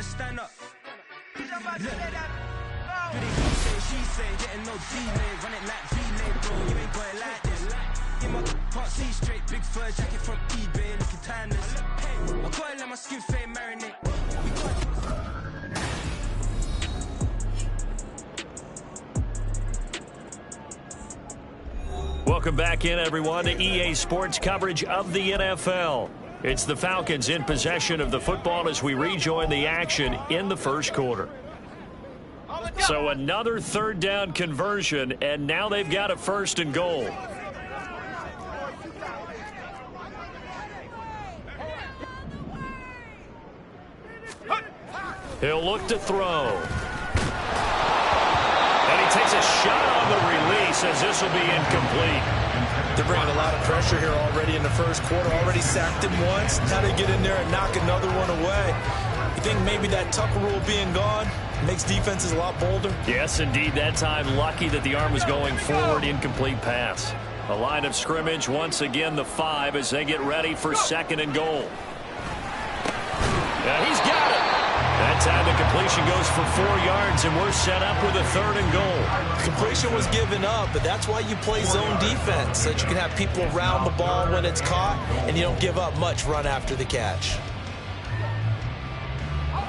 tryna stand up. Look. Do they he say, she say, getting no delay, run it like relay, bro, you ain't got it like this. In my can't see straight, big fur jacket from eBay, looking timeless. I gotta let my skin fade marinate. Welcome back in, everyone, to EA Sports coverage of the NFL. It's the Falcons in possession of the football as we rejoin the action in the first quarter. So another third down conversion, and now they've got a 1st and goal. He'll look to throw. And he takes a shot on the release as this will be incomplete. They're bringing a lot of pressure here already in the first quarter. Already sacked him once. Now they get in there and knock another one away. You think maybe that Tucker rule being gone makes defenses a lot bolder? Yes, indeed. That time, lucky that the arm was going forward. Incomplete pass. A line of scrimmage, once again, the 5 as they get ready for 2nd and goal. Yeah, he's got it. That time the completion goes for 4 yards, and we're set up with a 3rd and goal. Completion was given up, but that's why you play zone defense, so that you can have people around the ball when it's caught, and you don't give up much run after the catch.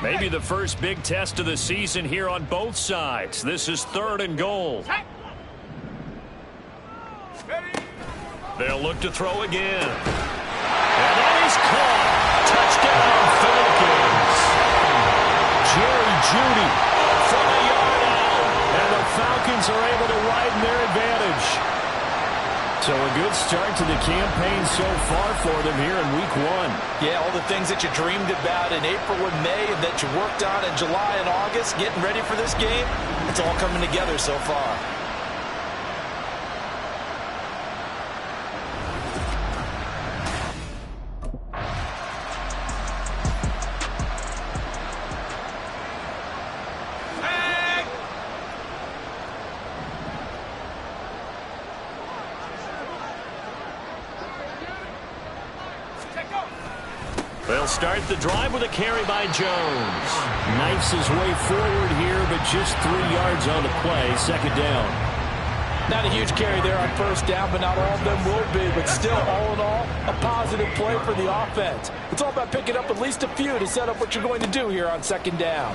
Maybe the first big test of the season here on both sides. This is 3rd and goal. They'll look to throw again. And that is caught. Touchdown, Falcons. Jerry Jeudy from a yard out. And the Falcons are able to widen their advantage. So a good start to the campaign so far for them here in week 1. Yeah, all the things that you dreamed about in April and May and that you worked on in July and August, getting ready for this game, it's all coming together so far. They'll start the drive with a carry by Jones. Knifes his way forward here, but just 3 yards on the play. 2nd down. Not a huge carry there on 1st down, but not all of them will be. But still, all in all, a positive play for the offense. It's all about picking up at least a few to set up what you're going to do here on 2nd down.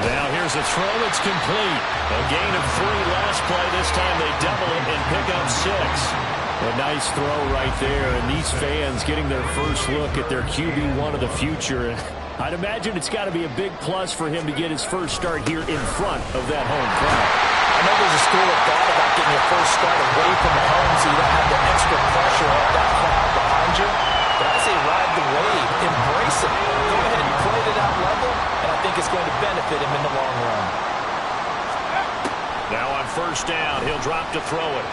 Now here's a throw that's complete. A gain of 3 last play. This time they double it and pick up 6. A nice throw right there, and these fans getting their first look at their QB1 of the future. I'd imagine it's got to be a big plus for him to get his first start here in front of that home crowd. I know there's a school of thought about getting your first start away from the home so you don't have the extra pressure of that crowd behind you. But I say ride the wave, embrace it. Go ahead and play to that level, and I think it's going to benefit him in the long run. Now on 1st down, he'll drop to throw it.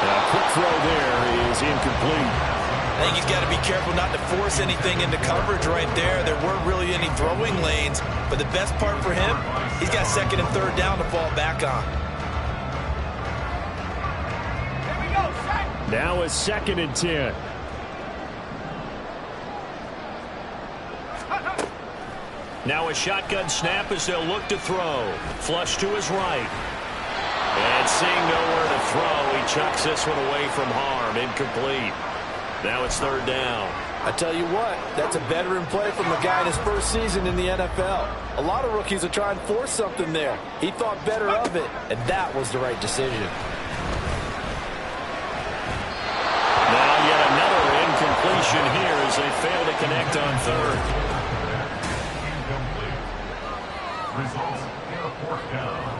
A quick throw there is incomplete. I think he's got to be careful not to force anything into coverage right there. There weren't really any throwing lanes, but the best part for him, he's got 2nd and 3rd down to fall back on. Now a 2nd and 10. Now a shotgun snap as they'll look to throw. Flush to his right. And seeing nowhere to throw, he chucks this one away from harm. Incomplete. Now it's 3rd down. I tell you what, that's a veteran play from a guy in his first season in the NFL. A lot of rookies are trying to force something there. He thought better of it, and that was the right decision. Now yet another incompletion here as they fail to connect on 3rd. Results in a 4th down.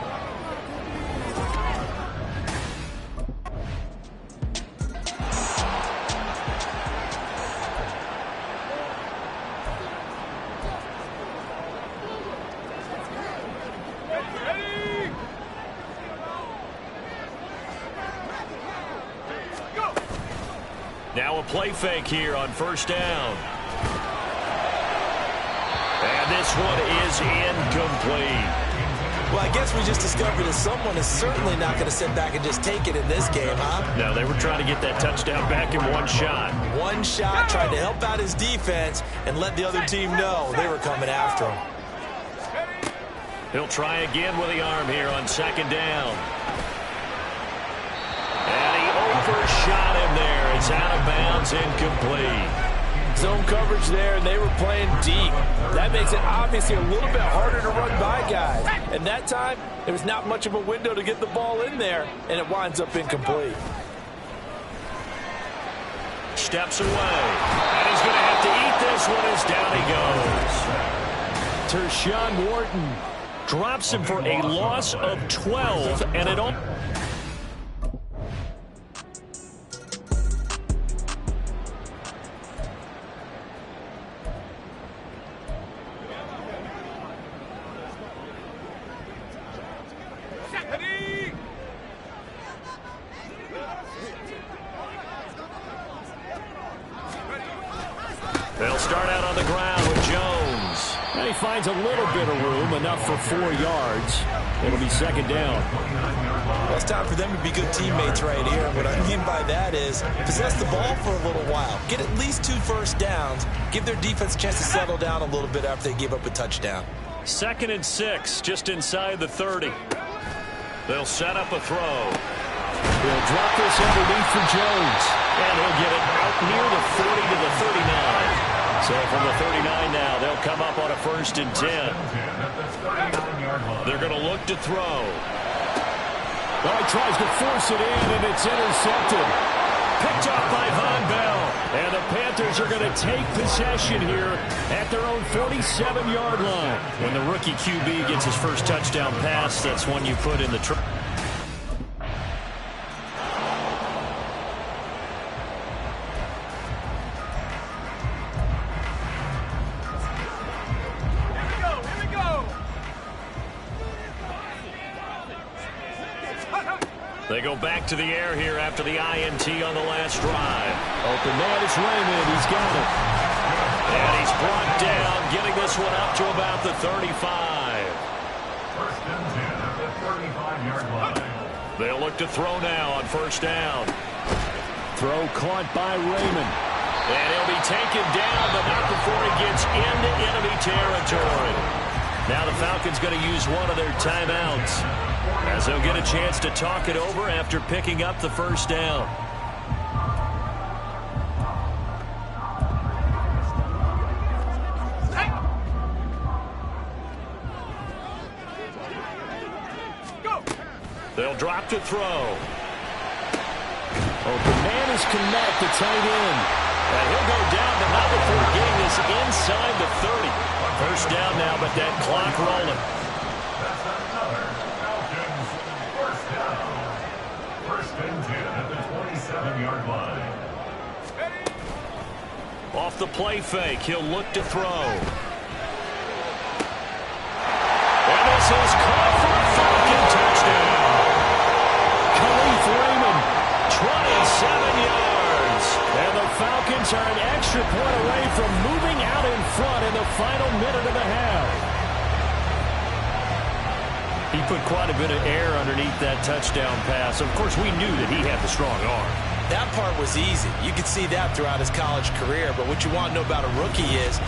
Now a play fake here on 1st down. And this one is incomplete. Well, I guess we just discovered that someone is certainly not going to sit back and just take it in this game, huh? No, they were trying to get that touchdown back in one shot. One shot, tried to help out his defense and let the other team know they were coming after him. He'll try again with the arm here on second down. And he overshot him there. It's out of bounds, incomplete. Zone coverage there, and they were playing deep. That makes it obviously a little bit harder to run by guys. And that time, there was not much of a window to get the ball in there, and it winds up incomplete. Steps away. And he's going to have to eat this one as down he goes. Tershawn Wharton drops him for a loss of 12, and it all... They'll start out on the ground with Jones. And he finds a little bit of room, enough for 4 yards. It'll be second down. Well, it's time for them to be good teammates right here. What I mean by that is possess the ball for a little while. Get at least 2 first downs. Give their defense a chance to settle down a little bit after they give up a touchdown. 2nd and 6, just inside the 30. They'll set up a throw. He'll drop this underneath for Jones. And he'll get it out near the 40 to the 39. So from the 39 now, they'll come up on a 1st and 10. They're going to look to throw. Well, he tries to force it in, and it's intercepted. Picked off by Von Bell. And the Panthers are going to take possession here at their own 47-yard line. When the rookie QB gets his first touchdown pass, that's one you put in the truck. They go back to the air here after the INT on the last drive. Open man is Raymond. He's got it. And he's brought down, getting this one up to about the 35. 1st and 10 at the 35-yard line. They'll look to throw now on 1st down. Throw caught by Raymond. And he'll be taken down, but not before he gets into enemy territory. Now the Falcons going to use one of their timeouts, as they'll get a chance to talk it over after picking up the 1st down. They'll drop to throw. Open man is Connect, the tight end. And he'll go down, but not before getting this inside the 30. 1st down now, but that clock rolling. That's another Falcons 1st down. 1st and 10 at the 27-yard line. Off the play fake, he'll look to throw. And this is caught for a Falcon touchdown. Khalif Raymond, 27 yards. and the Falcons are an extra point away from moving out in front in the final minute and a half. He put quite a bit of air underneath that touchdown pass. Of course, we knew that he had the strong arm. That part was easy. You could see that throughout his college career, but what you want to know about a rookie is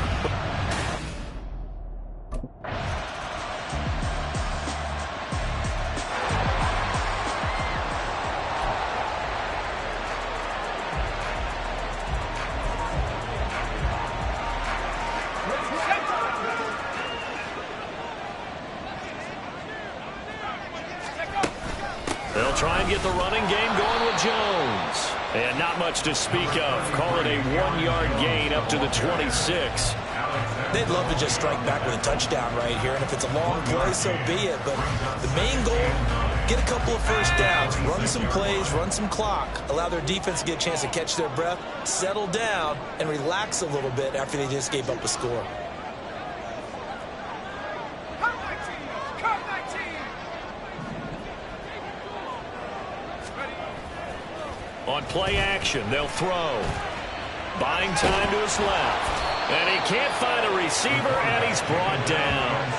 they'll try and get the running game going with Jones. And not much to speak of. Call it a 1-yard gain up to the 26. they'd love to just strike back with a touchdown right here, and if it's a long play, so be it. But the main goal, get a couple of first downs, run some plays, run some clock, allow their defense to get a chance to catch their breath, settle down, and relax a little bit after they just gave up a score. On play action, they'll throw. Buying time to his left. And he can't find a receiver, and he's brought down.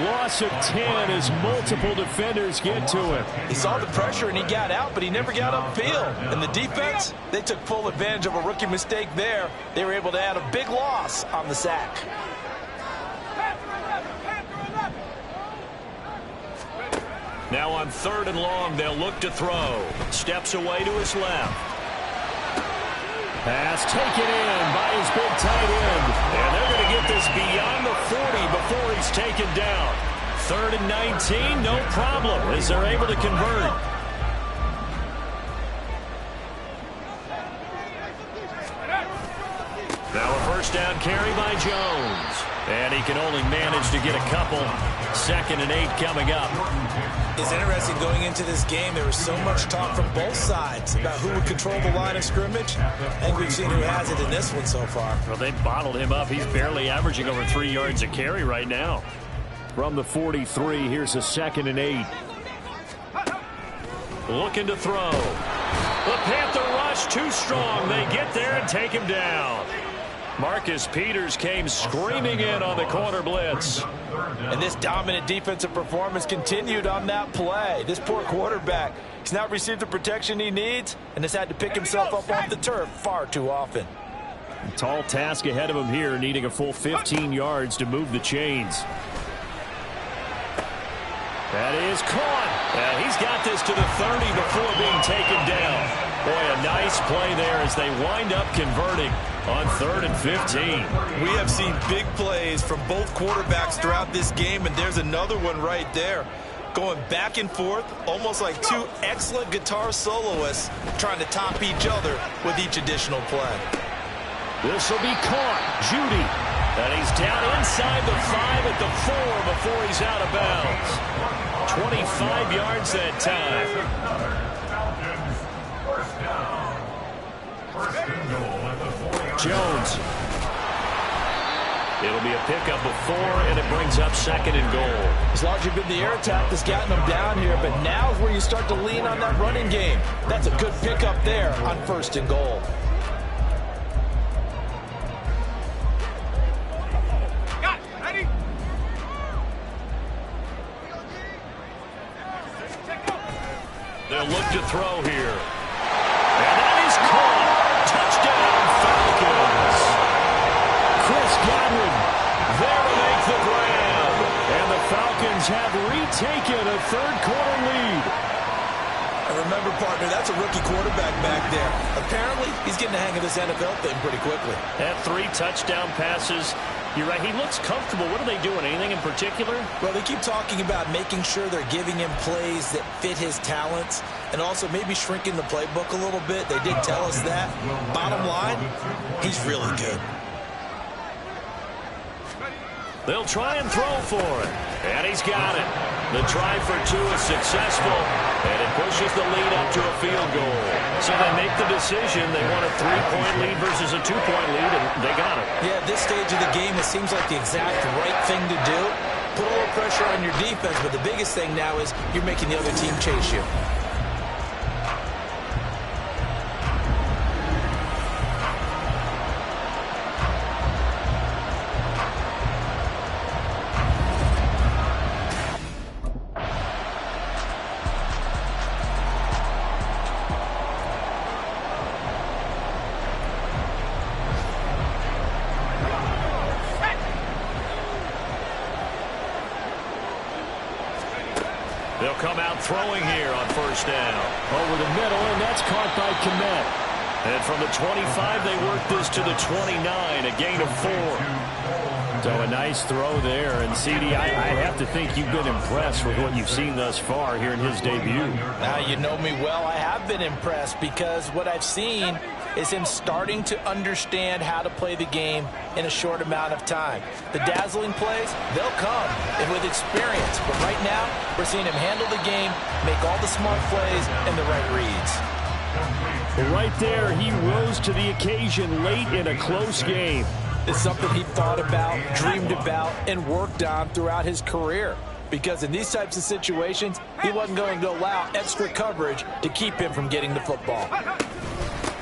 Loss of 10 as multiple defenders get to him. He saw the pressure and he got out, but he never got upfield. And the defense, they took full advantage of a rookie mistake there. They were able to add a big loss on the sack. Now on 3rd and long, they'll look to throw. Steps away to his left. Pass taken in by his big tight end. And they're going to get this beyond the 40 before he's taken down. 3rd and 19, no problem, as they're able to convert. Now a first down carry by Jones. And he can only manage to get a couple. 2nd and 8 coming up. It's interesting going into this game. There was so much talk from both sides about who would control the line of scrimmage. I think we've seen who has it in this one so far. Well, they bottled him up. He's barely averaging over 3 yards a carry right now. From the 43, here's a 2nd and 8. Looking to throw. The Panther rush too strong. They get there and take him down. Marcus Peters came screaming in on the corner blitz. And this dominant defensive performance continued on that play. This poor quarterback, he's not received the protection he needs and has had to pick himself up off the turf far too often. A tall task ahead of him here, needing a full 15 yards to move the chains. That is caught. And he's got this to the 30 before being taken down. Boy, a nice play there as they wind up converting on 3rd and 15. We have seen big plays from both quarterbacks throughout this game, and there's another one right there. Going back and forth, almost like two excellent guitar soloists trying to top each other with each additional play. This will be caught. Judy. And he's down inside the 5 at the 4 before he's out of bounds. 25 yards that time. Jones. It'll be a pickup of 4, and it brings up 2nd and goal. It's largely been the air attack that's gotten them down here, but now is where you start to lean on that running game. That's a good pickup there on 1st and goal. They'll look to throw here. And that is caught. Touchdown, Falcons. Chris Godwin There to make the grab. And the Falcons have retaken a 3rd quarter lead. And remember, partner, that's a rookie quarterback back there. Apparently, he's getting the hang of this NFL thing pretty quickly. Had 3 touchdown passes. You're right, he looks comfortable. What are they doing? Anything in particular? Well, they keep talking about making sure they're giving him plays that fit his talents and also maybe shrinking the playbook a little bit. They did tell us that. Bottom line, he's really good. They'll try and throw for it. And he's got it. The try for 2 is successful. And it pushes the lead up to a field goal. So they make the decision. They want a 3-point lead versus a 2-point lead, and they got it. Yeah, at this stage of the game, it seems like the exact right thing to do. Put a little pressure on your defense, but the biggest thing now is you're making the other team chase you. They'll come out throwing here on 1st down. Over the middle, and that's caught by Kmet. And from the 25, they work this to the 29, a gain of 4. So a nice throw there. And, CD, I have to think you've been impressed with what you've seen thus far here in his debut. Now, you know me well. I have been impressed because what I've seen is him starting to understand how to play the game in a short amount of time. The dazzling plays, they'll come, and with experience. But right now, we're seeing him handle the game, make all the smart plays, and the right reads. Right there, he rose to the occasion late in a close game. It's something he thought about, dreamed about, and worked on throughout his career. Because in these types of situations, he wasn't going to allow extra coverage to keep him from getting the football.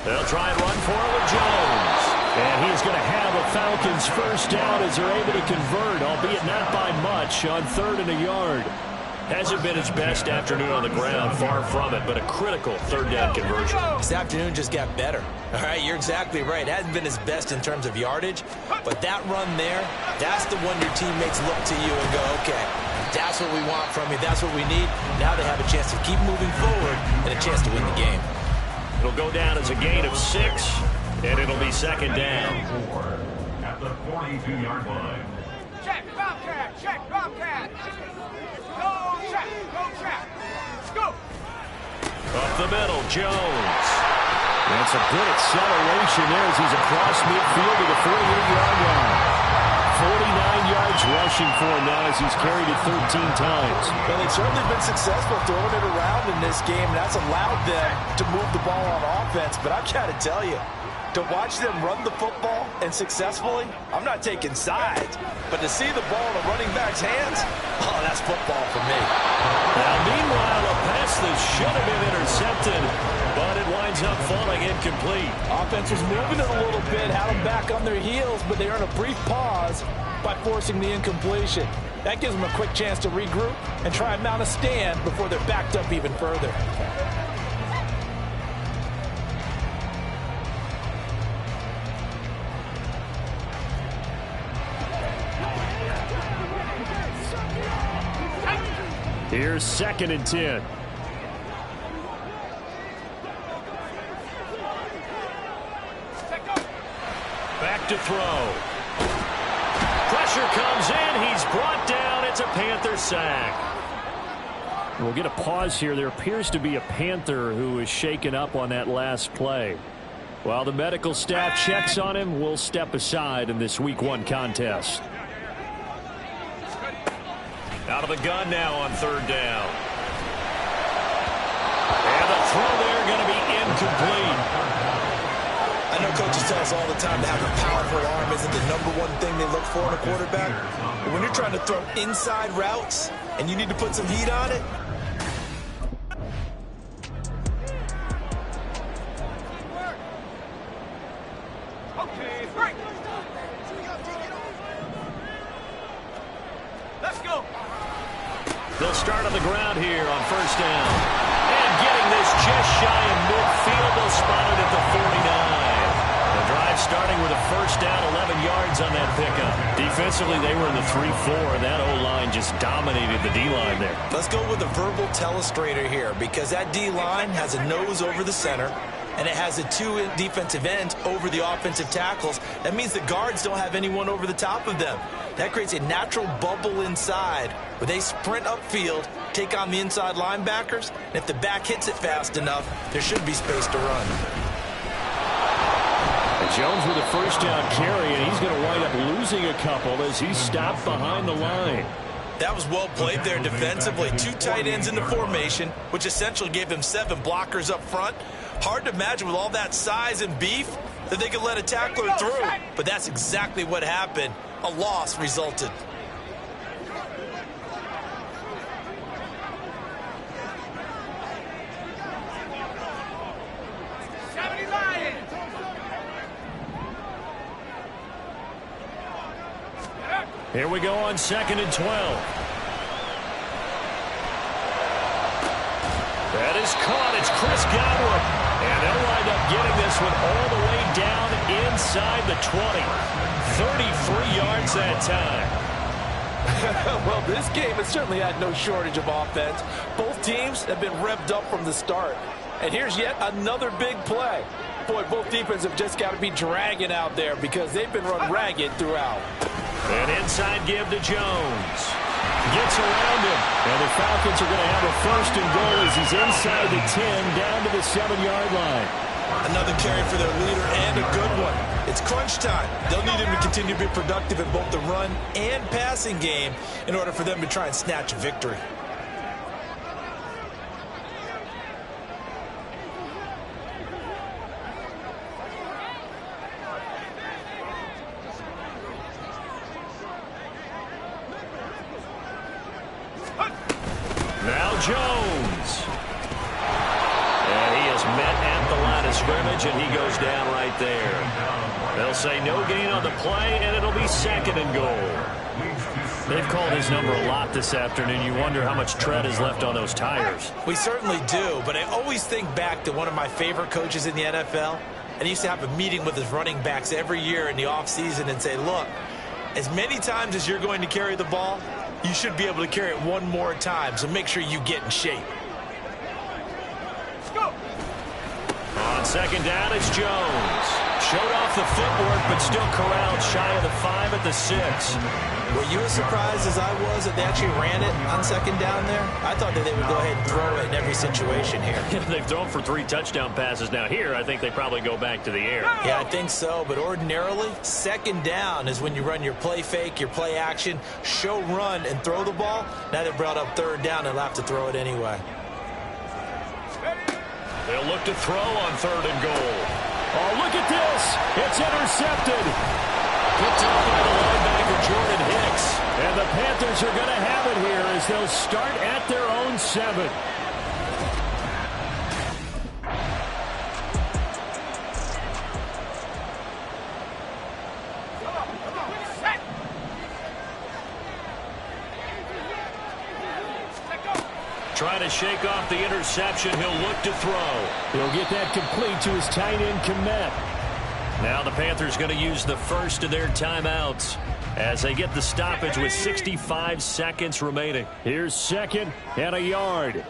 They'll try and run for it with Jones. And he's going to have a Falcons first down as they're able to convert, albeit not by much, on 3rd and a yard. Hasn't been his best afternoon on the ground, far from it, but a critical 3rd down conversion. This afternoon just got better. All right, you're exactly right. It hasn't been his best in terms of yardage, but that run there, that's the one your teammates look to you and go, okay, that's what we want from you. That's what we need. Now they have a chance to keep moving forward and a chance to win the game. It'll go down as a gain of 6, and it'll be 2nd down. At the 42-yard line. Check, Bobcat, check, Bobcat. Go, check, go, check. Scoop. Up the middle, Jones. That's a good acceleration there as he's across midfield to the 48-yard line. 49 yards rushing for him now as he's carried it 13 times. Well, they've certainly been successful throwing it around in this game, and that's allowed them to move the ball on offense. But I've got to tell you, to watch them run the football and successfully, I'm not taking sides. But to see the ball in a running back's hands, oh, that's football for me. Now, meanwhile, a pass that should have been intercepted, but it winds up falling incomplete. Offense was moving it a little bit, had them back on their heels, but they earned a brief pause by forcing the incompletion. That gives them a quick chance to regroup and try and mount a stand before they're backed up even further. Here's 2nd and 10. Back to throw. Pressure comes in. He's brought down. It's a Panther sack. We'll get a pause here. There appears to be a Panther who is shaken up on that last play. While the medical staff checks on him, we'll step aside in this Week 1 contest. Out of the gun now on 3rd down. And the throw there going to be incomplete. I know coaches tell us all the time that having a powerful arm isn't the #1 thing they look for in a quarterback. But when you're trying to throw inside routes and you need to put some heat on it, Okay, break. Let's go. They'll start on the ground here on 1st down. And getting this just shy of midfield, they'll spot it at the 49. The drive starting with a 1st down, 11 yards on that pickup. Defensively, they were in the 3-4, and that O-line just dominated the D-line there. let's go with a verbal telestrator here because that D-line has a nose over the center and it has a 2 defensive ends over the offensive tackles. That means the guards don't have anyone over the top of them. That creates a natural bubble inside where they sprint upfield, take on the inside linebackers, and if the back hits it fast enough, there should be space to run. And Jones with a 1st down carry, and he's going to wind up losing a couple as he's stopped behind the line. That was well played there defensively. 2 tight ends in the formation, which essentially gave them 7 blockers up front. Hard to imagine with all that size and beef that they could let a tackler through. But that's exactly what happened. A loss resulted. Here we go on 2nd and 12. That is caught. It's Chris Godwin. And they'll wind up getting this one all the way down inside the 20. 33 yards that time. Well, this game has certainly had no shortage of offense. Both teams have been revved up from the start. And here's yet another big play. Boy, both defenses have just got to be dragging out there because they've been run ragged throughout. An inside give to Jones. Gets around him. And the Falcons are going to have a 1st and goal as he's inside the 10 down to the 7-yard line. Another carry for their leader and a good one. It's crunch time. They'll need him to continue to be productive in both the run and passing game in order for them to try and snatch a victory. Now Jones. And he is met at the line of scrimmage, and he goes down right there. They'll say no gain on the play, and it'll be 2nd and goal. They've called his number a lot this afternoon. You wonder how much tread is left on those tires. We certainly do, but I always think back to one of my favorite coaches in the NFL, and he used to have a meeting with his running backs every year in the offseason and say, look, as many times as you're going to carry the ball, you should be able to carry it one more time, so make sure you get in shape. Let's go. On 2nd down, it's Jones. Showed off the footwork, but still corralled shy of the 5 at the 6. Were you as surprised as I was that they actually ran it on 2nd down there? I thought that they would go ahead and throw it in every situation here. They've thrown for 3 touchdown passes. Now here, I think they probably go back to the air. Yeah, I think so, but ordinarily, 2nd down is when you run your play fake, your play action, show run, and throw the ball. Now they brought up 3rd down, and they'll have to throw it anyway. They'll look to throw on 3rd and goal. Oh, look at this. It's intercepted. Picked up by the linebacker, Jordan Hicks. And the Panthers are going to have it here as they'll start at their own 7. Trying to shake off the interception. He'll look to throw. He'll get that complete to his tight end, Kmet. Now the Panthers going to use the first of their timeouts as they get the stoppage with 65 seconds remaining. Here's 2nd and a yard.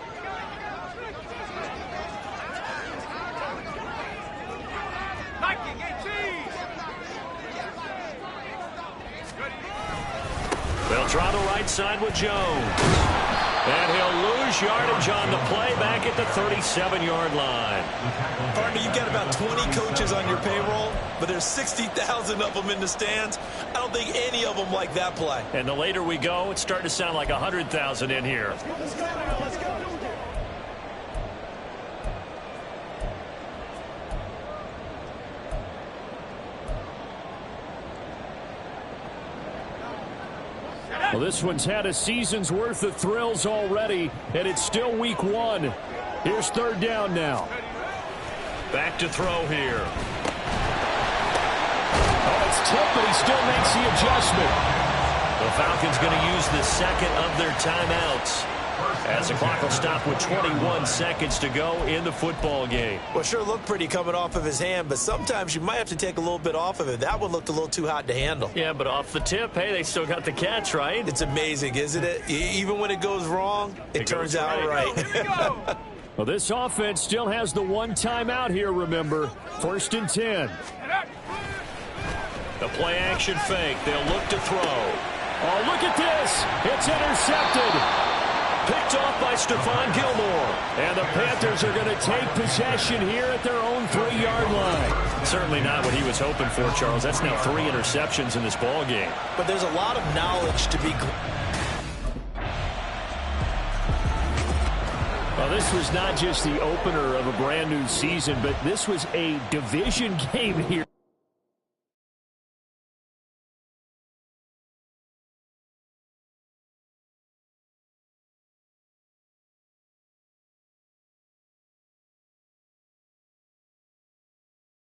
They'll try the right side with Jones. And he'll lose yardage on the play back at the 37-yard line. Partner, you've got about 20 coaches on your payroll, but there's 60,000 of them in the stands. I don't think any of them like that play. And the later we go, it's starting to sound like 100,000 in here. Let's go. Let's go. Well, this one's had a season's worth of thrills already, and it's still week 1. Here's 3rd down now. Back to throw here. Oh, it's tipped, but he still makes the adjustment. The Falcons going to use the 2nd of their timeouts as the clock will stop with 21 seconds to go in the football game. Well, sure looked pretty coming off of his hand, but sometimes you might have to take a little bit off of it. That one looked a little too hot to handle. Yeah, but off the tip, hey, they still got the catch, right? It's amazing, isn't it? Even when it goes wrong, it turns out right. Well, this offense still has the 1 timeout here, remember. 1st and 10. The play action fake. They'll look to throw. Oh, look at this. It's intercepted. Picked off by Stephon Gilmore. And the Panthers are going to take possession here at their own 3-yard line. Certainly not what he was hoping for, Charles. That's now 3 interceptions in this ball game. But there's a lot of knowledge to be... Well, this was not just the opener of a brand new season, but this was a division game here.